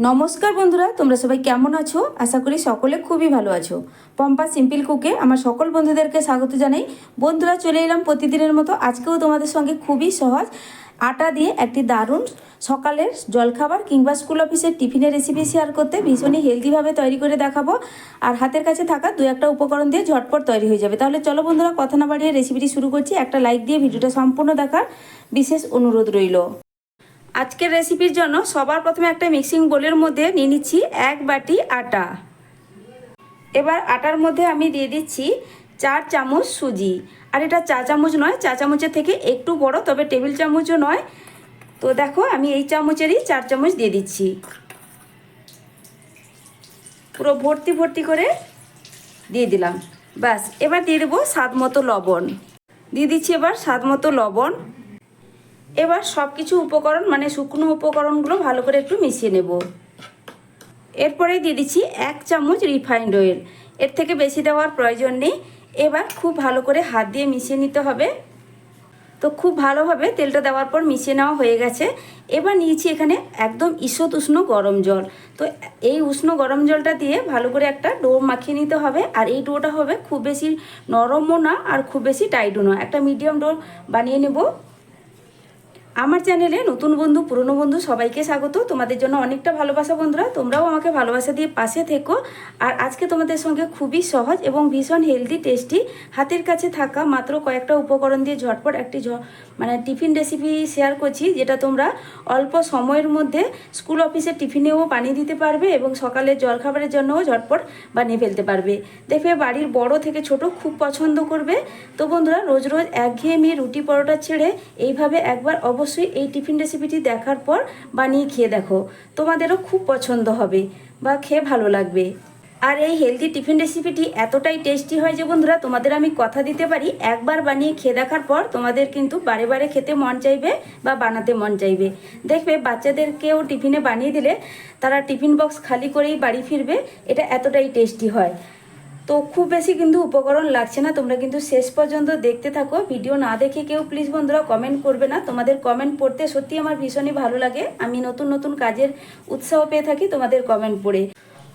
নমস্কার বন্ধুরা, তোমরা সবাই কেমন আছো? আশা করি সকলে খুবই ভালো আছো। পম্পা সিম্পল কুকে আমার সকল বন্ধুদেরকে স্বাগত জানাই। বন্ধুরা, চলে এলাম প্রতিদিনের মতো। আজকেও তোমাদের সঙ্গে খুবই সহজ আটা দিয়ে একটি দারুণ সকালের জলখাবার কিংবা স্কুল অফিসের টিফিনের রেসিপি শেয়ার করতে ভীষণই হেলদিভাবে তৈরি করে দেখাবো। আর হাতের কাছে থাকা দু একটা উপকরণ দিয়ে ঝটপট তৈরি হয়ে যাবে। তাহলে চলো বন্ধুরা, কথা না বাড়িয়ে রেসিপিটি শুরু করছি। একটা লাইক দিয়ে ভিডিওটা সম্পূর্ণ দেখার বিশেষ অনুরোধ রইল। আজকের রেসিপির জন্য সবার প্রথমে একটা মিক্সিং বোলের মধ্যে নিয়ে নিচ্ছি 1 বাটি আটা। এবার আটার মধ্যে আমি দিয়ে দিচ্ছি 4 চামচ সুজি। আর এটা চা চামচ নয়, চা চামচের থেকে একটু বড়, তবে টেবিল চামচও নয়। তো দেখো, আমি এই চামচেরই 4 চামচ দিয়ে দিচ্ছি। পুরো ভর্তি ভর্তি করে দিয়ে দিলাম। ব্যাস, এবার দিয়ে দেবো স্বাদ মতো লবণ। দিয়ে দিচ্ছি এবার স্বাদ মতো লবণ। এবার সব কিছু উপকরণ মানে শুকনো উপকরণগুলো ভালো করে একটু মিশিয়ে নেব। এরপরে দিয়ে দিচ্ছি 1 চামচ রিফাইন্ড অয়েল। এর থেকে বেশি দেওয়ার প্রয়োজন নেই। এবার খুব ভালো করে হাত দিয়ে মিশিয়ে নিতে হবে। তো খুব ভালোভাবে তেলটা দেওয়ার পর মিশিয়ে নেওয়া হয়ে গেছে। এবার নিয়েছি এখানে একদম ঈষৎ উষ্ণ গরম জল। তো এই উষ্ণ গরম জলটা দিয়ে ভালো করে একটা ডো মাখিয়ে নিতে হবে। আর এই ডোটা হবে খুব বেশি নরমও না আর খুব বেশি টাইটও না, একটা মিডিয়াম ডো বানিয়ে নেব। আমার চ্যানেলে নতুন বন্ধু পুরনো বন্ধু সবাইকে স্বাগত। তোমাদের জন্য অনেকটা ভালোবাসা বন্ধুরা, তোমরাও আমাকে ভালোবাসা দিয়ে পাশে থেকো। আর আজকে তোমাদের সঙ্গে খুবই সহজ এবং ভীষণ হেলদি টেস্টি হাতের কাছে থাকা মাত্র কয়েকটা উপকরণ দিয়ে ঝটপট একটি টিফিন রেসিপি শেয়ার করছি, যেটা তোমরা অল্প সময়ের মধ্যে স্কুল অফিসের টিফিনেও বানিয়ে দিতে পারবে এবং সকালের জলখাবারের জন্যও ঝটপট বানিয়ে ফেলতে পারবে। দেখবে বাড়ির বড় থেকে ছোট খুব পছন্দ করবে। তো বন্ধুরা, রোজ রোজ একঘেয়েমি রুটি পরোটা ছেড়ে এইভাবে একবার অবশ্যই এই টিফিন রেসিপিটি দেখার পর বানিয়ে খেয়ে দেখো, তোমাদেরও খুব পছন্দ হবে বা খেয়ে ভালো লাগবে। আর এই হেলদি টিফিন রেসিপিটি এতটাই টেস্টি হয় যে বন্ধুরা, তোমাদের আমি কথা দিতে পারি, একবার বানিয়ে খেয়ে দেখার পর তোমাদের কিন্তু বারে বারে খেতে মন চাইবে বা বানাতে মন চাইবে। দেখবে বাচ্চাদেরকেও টিফিনে বানিয়ে দিলে তারা টিফিন বক্স খালি করেই বাড়ি ফিরবে। এটা এতটাই টেস্টি হয়। তো খুব বেশি কিন্তু উপকরণ লাগছে না, তোমরা কিন্তু শেষ পর্যন্ত দেখতে থাকো। ভিডিও না দেখে কেউ প্লিজ বন্ধুরা কমেন্ট করবে না। তোমাদের কমেন্ট পড়তে সত্যি আমার ভীষণই ভালো লাগে। আমি নতুন নতুন কাজের উৎসাহ পেয়ে থাকি তোমাদের কমেন্ট পড়ে।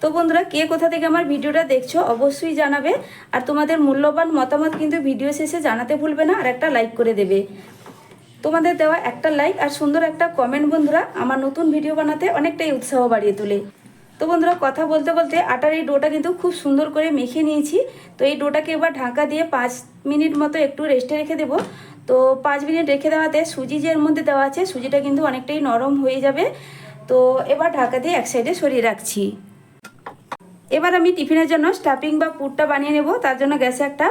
তো বন্ধুরা, কে কোথা থেকে আমার ভিডিওটা দেখছো অবশ্যই জানাবে। আর তোমাদের মূল্যবান মতামত কিন্তু ভিডিও শেষে জানাতে ভুলবে না। আর একটা লাইক করে দেবে। তোমাদের দেওয়া একটা লাইক আর সুন্দর একটা কমেন্ট বন্ধুরা আমার নতুন ভিডিও বানাতে অনেকটাই উৎসাহ বাড়িয়ে তোলে। তো বন্ধুরা, কথা বলতে বলতে আটার এই ডোটা কিন্তু খুব সুন্দর করে মেখে নিয়েছি। তো এই ডোটাকে এবার ঢাকা দিয়ে 5 মিনিট মতো একটু রেস্টে রেখে দেবো। তো 5 মিনিট রেখে দেওয়াতে সুজি যে এর মধ্যে দেওয়া আছে সুজিটা কিন্তু অনেকটাই নরম হয়ে যাবে। তো এবার ঢাকা দিয়ে এক সাইডে সরিয়ে রাখছি। এবার আমি টিফিনের জন্য স্টাফিং বা পুরটা বানিয়ে নেব। তার জন্য গ্যাসে একটা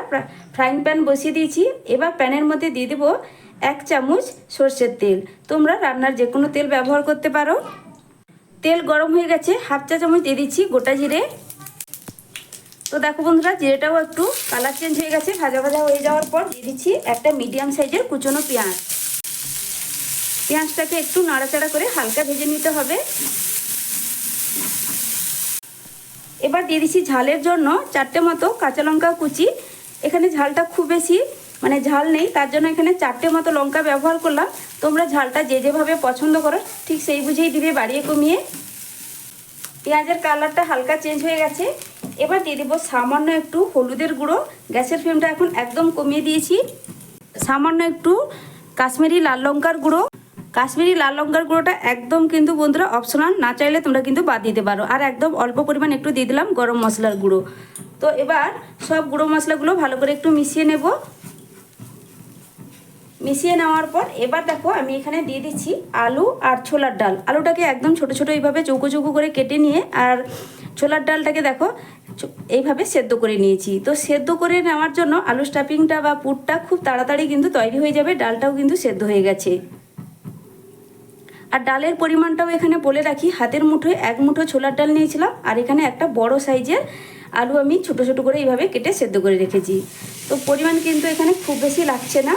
ফ্রাইং প্যান বসিয়ে দিয়েছি। এবার প্যানের মধ্যে দিয়ে দেবো 1 চামচ সর্ষের তেল। তোমরা রান্নার যে কোনো তেল ব্যবহার করতে পারো। তেল গরম হয়ে গেছে, 1/2 চা চামচ দিয়ে দিচ্ছি গোটা জিরে। তো দেখো বন্ধুরা, জিরেটাও একটু কালার চেঞ্জ হয়ে গেছে। ভাজা ভাজা হয়ে যাওয়ার পর দিয়ে দিচ্ছি একটা মিডিয়াম সাইজের কুচনো পেঁয়াজ। পেঁয়াজটাকে একটু নাড়াচাড়া করে হালকা ভেজে নিতে হবে। এবার দিয়ে দিচ্ছি ঝালের জন্য 4টে মতো কাঁচা লঙ্কা কুচি। এখানে ঝালটা খুব বেশি ঝাল নেই, তার জন্য এখানে 4টে মতো লঙ্কা ব্যবহার করলাম। তোমরা ঝালটা যে যেভাবে পছন্দ করো ঠিক সেই বুঝেই দিবে, বাড়িয়ে কমিয়ে। পেঁয়াজের কালারটা হালকা চেঞ্জ হয়ে গেছে। এবার দিয়ে দেবো সামান্য একটু হলুদের গুঁড়ো। গ্যাসের ফ্লেমটা এখন একদম কমিয়ে দিয়েছি। সামান্য একটু কাশ্মীরি লাল লঙ্কার গুঁড়ো। কাশ্মীরি লাল লঙ্কার গুঁড়োটা একদম কিন্তু বন্ধুরা অপশনাল, না চাইলে তোমরা কিন্তু বাদ দিতে পারো। আর একদম অল্প পরিমাণ একটু দিয়ে দিলাম গরম মশলার গুঁড়ো। তো এবার সব গুঁড়ো মশলাগুলো ভালো করে একটু মিশিয়ে নেব। মিশিয়ে নেওয়ার পর এবার দেখো, আমি এখানে দিয়ে দিচ্ছি আলু আর ছোলার ডাল। আলুটাকে একদম ছোট ছোট এইভাবে চৌকো চৌকো করে কেটে নিয়ে, আর ছোলার ডালটাকে দেখো এইভাবে সেদ্ধ করে নিয়েছি। তো সেদ্ধ করে নেওয়ার জন্য আলু স্টাফিংটা বা পুরটা খুব তাড়াতাড়ি কিন্তু তৈরি হয়ে যাবে। ডালটাও কিন্তু সেদ্ধ হয়ে গেছে। আর ডালের পরিমাণটাও এখানে বলে রাখি, হাতের মুঠোয় 1 মুঠো ছোলার ডাল নিয়েছিলাম। আর এখানে একটা বড় সাইজের আলু আমি ছোট ছোট করে এইভাবে কেটে সেদ্ধ করে রেখেছি। তো পরিমাণ কিন্তু এখানে খুব বেশি লাগছে না।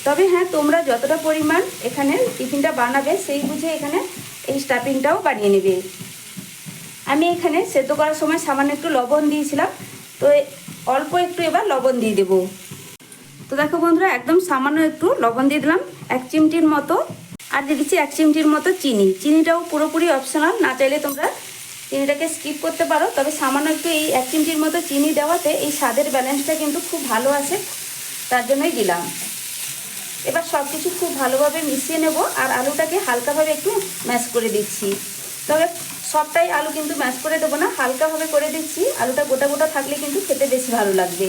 তবে হ্যাঁ, তোমরা যতটা পরিমাণ এখানে টিফিনটা বানাবে সেই বুঝে এখানে এই স্টাফিংটাও বানিয়ে নেবে। আমি এখানে সেদ্ধ করার সময় সামান্য একটু লবণ দিয়েছিলাম। তো অল্প একটু এবার লবণ দিয়ে দেবো। তো দেখো বন্ধুরা, একদম সামান্য একটু লবণ দিয়ে দিলাম, 1 চিমটির মতো। আর দিয়ে দিচ্ছি 1 চিমটির মতো চিনি। চিনিটাও পুরোপুরি অপশনাল, না চাইলে তোমরা চিনিটাকে স্কিপ করতে পারো, তবে সামান্য একটু এই 1 চিমটির মতো চিনি দেওয়াতে এই স্বাদের ব্যালেন্সটা কিন্তু খুব ভালো আসে, তার জন্যই দিলাম। এবার সব কিছু খুব ভালোভাবে মিশিয়ে নেব আর আলুটাকে হালকাভাবে একটু ম্যাশ করে দিচ্ছি। তবে সবটাই আলু কিন্তু ম্যাশ করে দেবো না, হালকাভাবে করে দিচ্ছি। আলুটা গোটা গোটা থাকলে কিন্তু খেতে বেশি ভালো লাগবে।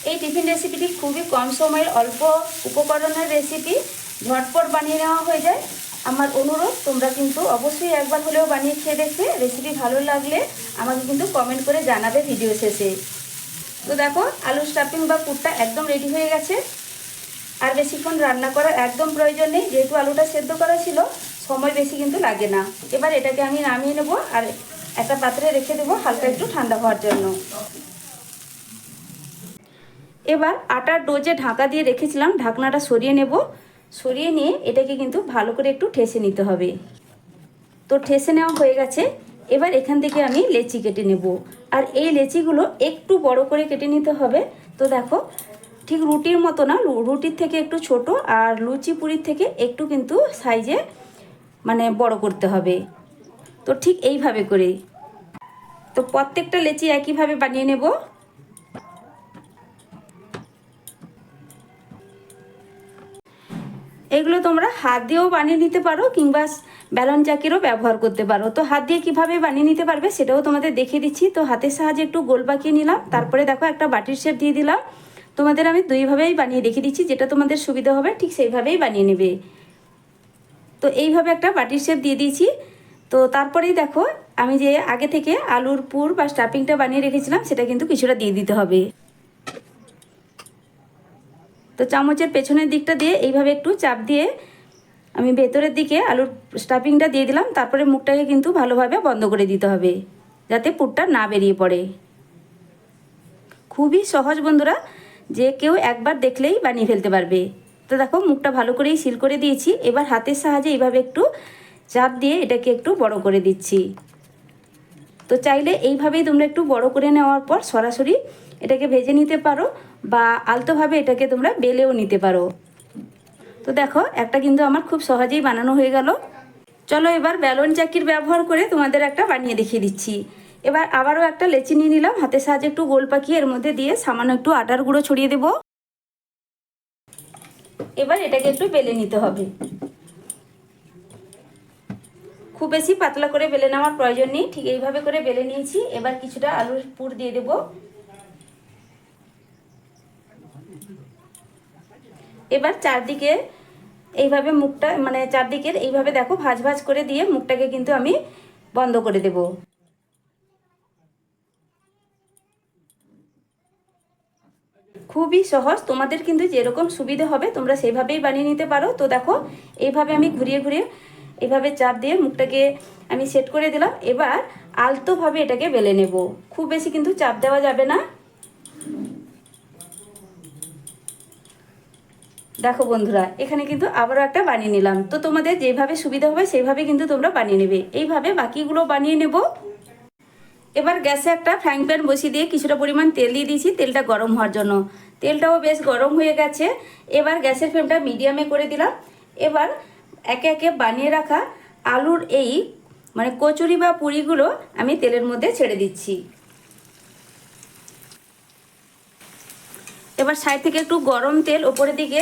এই টিফিন রেসিপিটি খুবই কম সময়ের অল্প উপকরণের রেসিপি, ঝটপট বানিয়ে নেওয়া হয়ে যায়। আমার অনুরোধ, তোমরা কিন্তু অবশ্যই একবার হলেও বানিয়ে খেয়ে দেখবে। রেসিপি ভালো লাগলে আমাকে কিন্তু কমেন্ট করে জানাবে ভিডিও শেষে। তো দেখো আলু স্টাফিং বা পুরটা একদম রেডি হয়ে গেছে। আর বেশিক্ষণ রান্না করার একদম প্রয়োজন নেই, যেহেতু আলুটা সেদ্ধ করা ছিল, সময় বেশি কিন্তু লাগে না। এবার এটাকে আমি নামিয়ে নেব আর একটা পাত্রে রেখে দেবো হালকা একটু ঠান্ডা হওয়ার জন্য। এবার আটার ডো যে ঢাকা দিয়ে রেখেছিলাম, ঢাকনাটা সরিয়ে নেব। সরিয়ে নিয়ে এটাকে কিন্তু ভালো করে একটু ঠেসে নিতে হবে। তো ঠেসে নেওয়া হয়ে গেছে। এবার এখান থেকে আমি লেচি কেটে নেব। আর এই লেচিগুলো একটু বড় করে কেটে নিতে হবে। তো দেখো ঠিক রুটির মতো না, রুটির থেকে একটু ছোট, আর লুচি পুরির থেকে একটু কিন্তু সাইজে মানে বড় করতে হবে। তো ঠিক এইভাবে করে তো প্রত্যেকটা লেচি একইভাবে বানিয়ে নেব। এগুলো তোমরা হাত দিয়েও বানিয়ে নিতে পারো কিংবা ব্যালন চাকিরও ব্যবহার করতে পারো। তো হাত দিয়ে কিভাবে বানিয়ে নিতে পারবে সেটাও তোমাদের দেখিয়ে দিচ্ছি। তো হাতের সাহায্যে একটু গোল পাকিয়ে নিলাম, তারপরে দেখো একটা বাটির শেপ দিয়ে দিলাম। তোমাদের আমি দুইভাবেই বানিয়ে দেখিয়ে দিচ্ছি, যেটা তোমাদের সুবিধা হবে ঠিক সেইভাবেই বানিয়ে নেবে। তো এইভাবে একটা বাটির শেপ দিয়ে দিয়েছি। তো তারপরেই দেখো আমি যে আগে থেকে আলুর পুর বা স্টাফিংটা বানিয়ে রেখেছিলাম সেটা কিন্তু কিছুটা দিয়ে দিতে হবে। তো চামচের পেছনের দিকটা দিয়ে এইভাবে একটু চাপ দিয়ে আমি ভেতরের দিকে আলুর স্টাফিংটা দিয়ে দিলাম। তারপরে মুখটাকে কিন্তু ভালোভাবে বন্ধ করে দিতে হবে যাতে পুরটা না বেরিয়ে পড়ে। খুবই সহজ বন্ধুরা, যে কেউ একবার দেখলেই বানিয়ে ফেলতে পারবে। তো দেখো মুখটা ভালো করেই সিল করে দিয়েছি। এবার হাতের সাহায্যে এইভাবে একটু চাপ দিয়ে এটাকে একটু বড় করে দিচ্ছি। তো চাইলে এইভাবেই তোমরা একটু বড় করে নেওয়ার পর সরাসরি এটাকে ভেজে নিতে পারো বা আলতোভাবে এটাকে তোমরা বেলেও নিতে পারো। তো দেখো একটা কিন্তু আমার খুব সহজেই বানানো হয়ে গেল। চলো এবার ব্যালন চাকির ব্যবহার করে তোমাদের একটা বানিয়ে দেখিয়ে দিচ্ছি। এবার আবারও একটা লেচি নিয়ে নিলাম, হাতের সাহায্যে একটু গোল পাকিয়ে এর মধ্যে দিয়ে সামান্য একটু আটার গুঁড়ো ছড়িয়ে দেব। এবার এটাকে একটু বেলে নিতে হবে। খুব বেশি পাতলা করে বেলে নেওয়ার প্রয়োজন নেই, ঠিক এইভাবে করে বেলে নিয়েছি। এবার কিছুটা আলুর পুর দিয়ে দেব। এবার চারদিকে এইভাবে মুখটা মানে চারদিকের এইভাবে দেখো ভাঁজ ভাঁজ করে দিয়ে মুখটাকে কিন্তু আমি বন্ধ করে দেব। খুবই সহজ, তোমাদের কিন্তু যেরকম সুবিধে হবে তোমরা সেইভাবেই বানিয়ে নিতে পারো। তো দেখো এইভাবে আমি ঘুরিয়ে ঘুরিয়ে এইভাবে চাপ দিয়ে মুখটাকে আমি সেট করে দিলাম। এবার আলতোভাবে এটাকে বেলে নেব, খুব বেশি কিন্তু চাপ দেওয়া যাবে না। দেখো বন্ধুরা এখানে কিন্তু আবারও একটা বানিয়ে নিলাম। তো তোমাদের যেভাবে সুবিধা হবে সেইভাবে কিন্তু তোমরা বানিয়ে নেবে। এইভাবে বাকিগুলো বানিয়ে নেব। এবার গ্যাসে একটা ফ্রাইং প্যান বসিয়ে দিয়ে কিছুটা পরিমাণ তেল দিয়ে দিয়েছি তেলটা গরম হওয়ার জন্য। তেলটাও বেশ গরম হয়ে গেছে। এবার গ্যাসের ফ্লেমটা মিডিয়ামে করে দিলাম। এবার একে একে বানিয়ে রাখা আলুর এই মানে কচুরি বা পুরিগুলো আমি তেলের মধ্যে ছেড়ে দিচ্ছি। এবার সাইড থেকে একটু গরম তেল ওপরের দিকে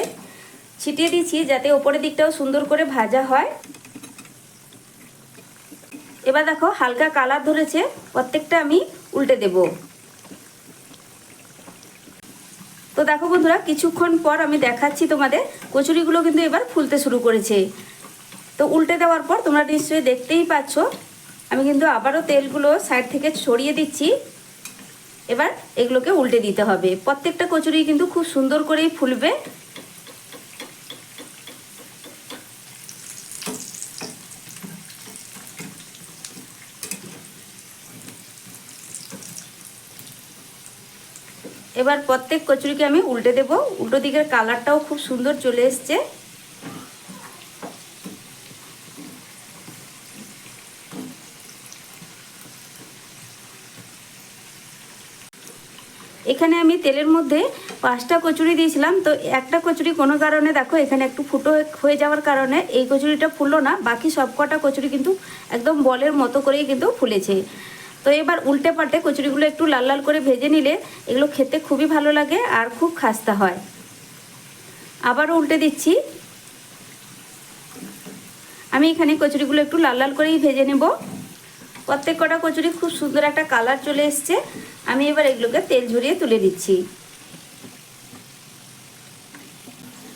ছিটিয়ে দিচ্ছি যাতে ওপরের দিকটাও সুন্দর করে ভাজা হয়। এবার দেখো হালকা কালার ধরেছে, প্রত্যেকটা আমি উল্টে দেব। তো দেখো বন্ধুরা কিছুক্ষণ পর আমি দেখাচ্ছি তোমাদের কচুরিগুলো কিন্তু এবার ফুলতে শুরু করেছে। তো উল্টে দেওয়ার পর তোমরা নিশ্চয়ই দেখতেই পাচ্ছ আমি কিন্তু আবারও তেলগুলো সাইড থেকে ছড়িয়ে দিচ্ছি। এবার এগুলোকে উল্টে দিতে হবে। প্রত্যেকটা কচুরি কিন্তু খুব সুন্দর করেই ফুলবে। এবার প্রত্যেক কচুরিকে আমি উল্টে দেব। উল্টো দিকের কালারটাও খুব সুন্দর চলে এসছে। এখানে আমি তেলের মধ্যে 5টা কচুরি দিয়েছিলাম, তো একটা কচুরি কোনো কারণে দেখো এখানে একটু ফুটো হয়ে যাওয়ার কারণে এই কচুরিটা ফুললো না, বাকি সব কটা কচুরি কিন্তু একদম বলের মতো করেই কিন্তু ফুলেছে। তো এবার উল্টে পাল্টে কচুরিগুলো একটু লাল লাল করে ভেজে নিলে এগুলো খেতে খুবই ভালো লাগে আর খুব খাস্তা হয়। আবারও উল্টে দিচ্ছি। আমি এখানে কচুরিগুলো একটু লাল লাল করেই ভেজে নেব। প্রত্যেক কটা কচুরি খুব সুন্দর একটা কালার চলে এসছে। আমি এবার এগুলোকে তেল ঝরিয়ে তুলে দিচ্ছি।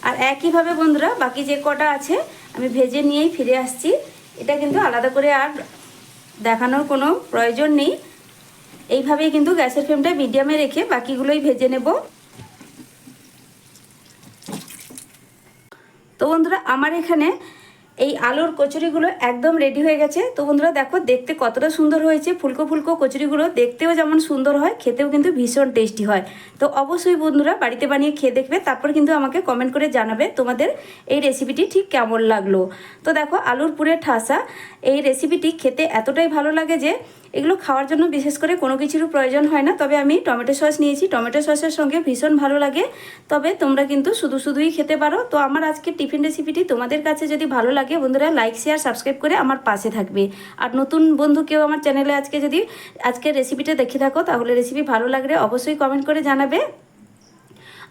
আর একইভাবে বন্ধুরা বাকি যে কটা আছে আমি ভেজে নিয়েই ফিরে আসছি। এটা কিন্তু আলাদা করে আর দেখানোর কোনো প্রয়োজন নেই। এইভাবেই কিন্তু গ্যাসের ফ্লেমটা মিডিয়ামে রেখে বাকিগুলোই ভেজে নেব। তো বন্ধুরা আমার এখানে এই আলুর কচুরিগুলো একদম রেডি হয়ে গেছে। তো বন্ধুরা দেখো দেখতে কতটা সুন্দর হয়েছে, ফুলকো ফুলকো কচুরিগুলো দেখতেও যেমন সুন্দর হয়, খেতেও কিন্তু ভীষণ টেস্টি হয়। তো অবশ্যই বন্ধুরা বাড়িতে বানিয়ে খেয়ে দেখবে, তারপর কিন্তু আমাকে কমেন্ট করে জানাবে তোমাদের এই রেসিপিটি ঠিক কেমন লাগলো। তো দেখো আলুর পুরে ঠাসা এই রেসিপিটি খেতে এতটাই ভালো লাগে যে এগুলো খাওয়ার জন্য বিশেষ করে কোনো কিছুরও প্রয়োজন হয় না। তবে আমি টমেটো সস নিয়েছি, টমেটো সসের সঙ্গে ভীষণ ভালো লাগে। তবে তোমরা কিন্তু শুধু শুধুই খেতে পারো। তো আমার আজকের টিফিন রেসিপিটি তোমাদের কাছে যদি ভালো লাগে বন্ধুরা লাইক শেয়ার সাবস্ক্রাইব করে আমার পাশে থাকবে। আর নতুন বন্ধু কেউ আমার চ্যানেলে যদি আজকের রেসিপিটা দেখে থাকো তাহলে রেসিপি ভালো লাগলে অবশ্যই কমেন্ট করে জানাবে।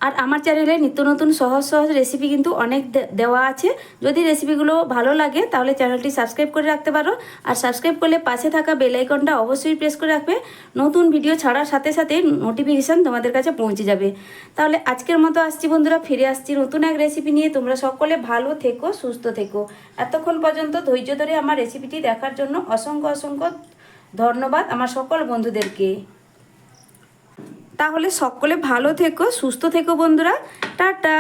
আর আমার চ্যানেলে নিত্য নতুন সহজ সহজ রেসিপি কিন্তু অনেক দেওয়া আছে। যদি রেসিপিগুলো ভালো লাগে তাহলে চ্যানেলটি সাবস্ক্রাইব করে রাখতে পারো। আর সাবস্ক্রাইব করলে পাশে থাকা বেল আইকনটা অবশ্যই প্রেস করে রাখবে। নতুন ভিডিও ছাড়ার সাথে সাথে নোটিফিকেশান তোমাদের কাছে পৌঁছে যাবে। তাহলে আজকের মতো আসছি বন্ধুরা, ফিরে আসছি নতুন এক রেসিপি নিয়ে। তোমরা সকলে ভালো থেকো, সুস্থ থেকো। এতক্ষণ পর্যন্ত ধৈর্য ধরে আমার রেসিপিটি দেখার জন্য অসংখ্য অসংখ্য ধন্যবাদ আমার সকল বন্ধুদেরকে। তাহলে সকলে ভালো থেকো, সুস্থ থেকো বন্ধুরা। টাটা।